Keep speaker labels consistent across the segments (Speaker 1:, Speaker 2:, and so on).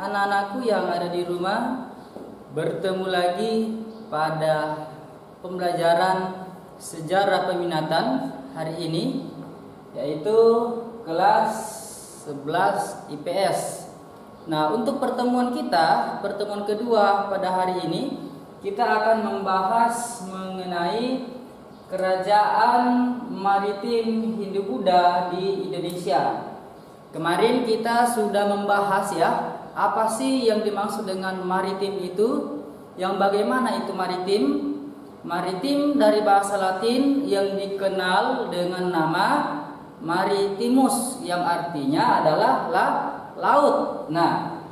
Speaker 1: anak-anakku yang ada di rumah. Bertemu lagi pada pembelajaran sejarah peminatan hari ini, yaitu kelas 11 IPS. Nah, untuk pertemuan kedua pada hari ini, kita akan membahas mengenai kerajaan maritim Hindu-Buddha di Indonesia. Kemarin kita sudah membahas apa sih yang dimaksud dengan maritim itu, yang bagaimana itu maritim. Maritim dari bahasa Latin yang dikenal dengan nama maritimus, yang artinya adalah laut. Nah,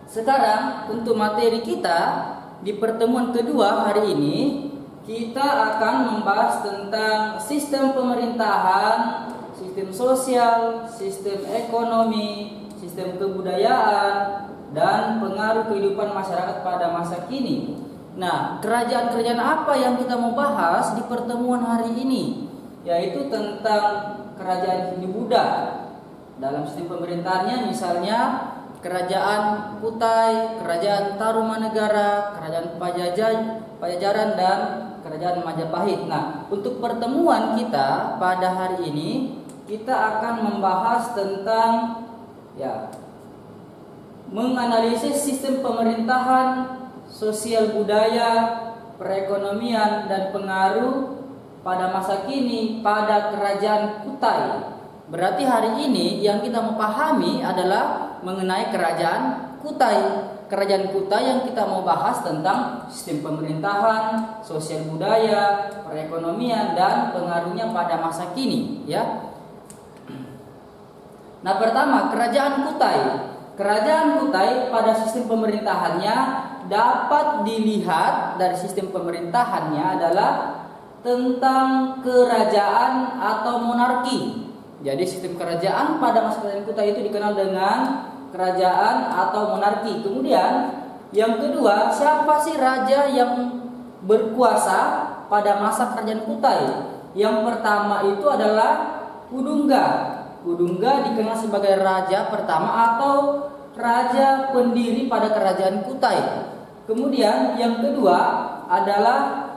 Speaker 1: sekarang untuk materi kita di pertemuan kedua hari ini, kita akan membahas tentang sistem pemerintahan, sistem sosial, sistem ekonomi, sistem kebudayaan, dan pengaruh kehidupan masyarakat pada masa kini. Nah, kerajaan-kerajaan apa yang kita mau bahas di pertemuan hari ini? Yaitu tentang kerajaan Hindu-Buddha. Dalam sistem pemerintahannya misalnya Kerajaan Kutai, Kerajaan Tarumanegara, Kerajaan Pajajaran, dan Kerajaan Majapahit. Nah, untuk pertemuan kita pada hari ini, kita akan membahas tentang menganalisis sistem pemerintahan, sosial budaya, perekonomian, dan pengaruh pada masa kini pada Kerajaan Kutai. Berarti hari ini yang kita mau pahami adalah mengenai Kerajaan Kutai. Kerajaan Kutai yang kita mau bahas tentang sistem pemerintahan, sosial budaya, perekonomian, dan pengaruhnya pada masa kini, Nah, pertama, Kerajaan Kutai. Kerajaan Kutai pada sistem pemerintahannya dapat dilihat dari sistem pemerintahannya adalah tentang kerajaan atau monarki. Jadi sistem kerajaan pada masa Kerajaan Kutai itu dikenal dengan kerajaan atau monarki. Kemudian yang kedua, siapa sih raja yang berkuasa pada masa Kerajaan Kutai? Yang pertama itu adalah Kudungga. Kudungga dikenal sebagai raja pertama atau raja pendiri pada Kerajaan Kutai. Kemudian yang kedua adalah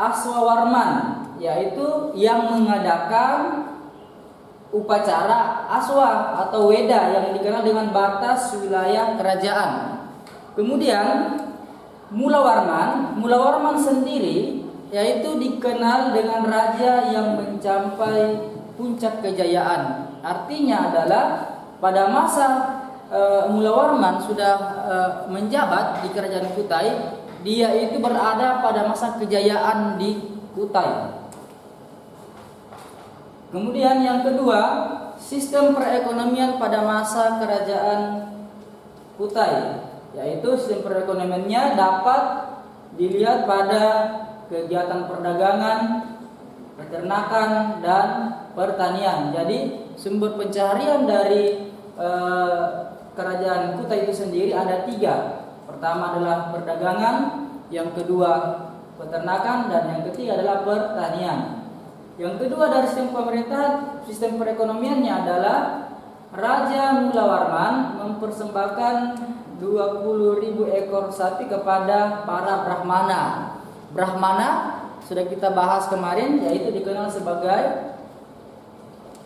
Speaker 1: Aswawarman, yaitu yang mengadakan upacara aswa atau weda yang dikenal dengan batas wilayah kerajaan. Kemudian Mulawarman sendiri yaitu dikenal dengan raja yang mencapai puncak kejayaan. Artinya adalah pada masa Mulawarman sudah menjabat di Kerajaan Kutai, dia itu berada pada masa kejayaan di Kutai. Kemudian yang kedua, sistem perekonomian pada masa Kerajaan Kutai, yaitu sistem perekonomiannya dapat dilihat pada kegiatan perdagangan, peternakan, dan pertanian. Jadi sumber pencaharian dari Kerajaan Kutai itu sendiri ada 3. Pertama adalah perdagangan, yang kedua peternakan, dan yang ketiga adalah pertanian. Yang kedua dari sistem pemerintahan, sistem perekonomiannya adalah Raja Mulawarman mempersembahkan 20.000 ekor sapi kepada para Brahmana. Brahmana sudah kita bahas kemarin, yaitu dikenal sebagai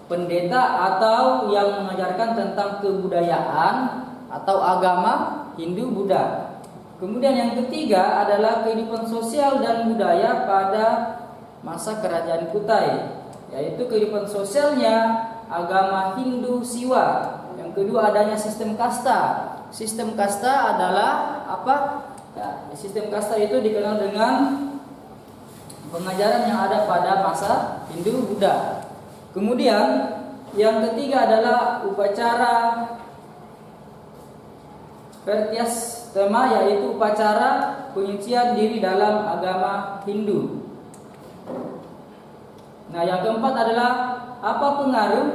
Speaker 1: pendeta atau yang mengajarkan tentang kebudayaan atau agama Hindu-Buddha. Kemudian yang ketiga adalah kehidupan sosial dan budaya pada masa Kerajaan Kutai, yaitu kehidupan sosialnya agama Hindu Siwa. Yang kedua adanya sistem kasta. Sistem kasta adalah apa? Sistem kasta itu dikenal dengan pengajaran yang ada pada masa Hindu-Buddha. Kemudian yang ketiga adalah upacara Pertiastema, yaitu upacara penyucian diri dalam agama Hindu. Nah, yang keempat adalah apa pengaruh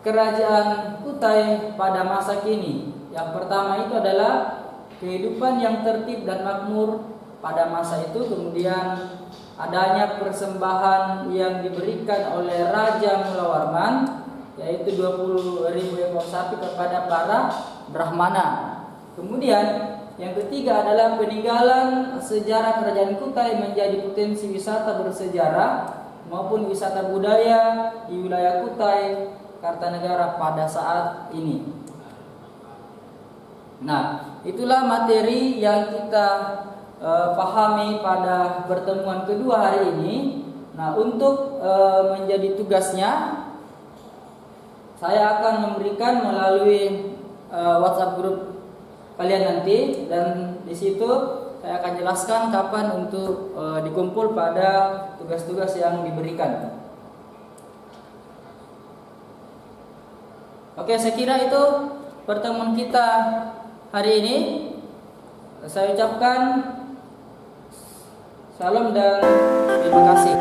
Speaker 1: Kerajaan Kutai pada masa kini? Yang pertama itu adalah kehidupan yang tertib dan makmur pada masa itu. Kemudian adanya persembahan yang diberikan oleh Raja Mulawarman, yaitu 20.000 ekor sapi kepada para Brahmana. Kemudian yang ketiga adalah peninggalan sejarah Kerajaan Kutai menjadi potensi wisata bersejarah maupun wisata budaya di wilayah Kutai Kartanegara pada saat ini. Nah, itulah materi yang kita pahami pada pertemuan kedua hari ini. Nah, untuk menjadi tugasnya saya akan memberikan melalui WhatsApp grup kalian nanti, dan di situ saya akan jelaskan kapan untuk dikumpul pada tugas-tugas yang diberikan. Oke, saya kira itu pertemuan kita hari ini. Saya ucapkan salam dan terima kasih.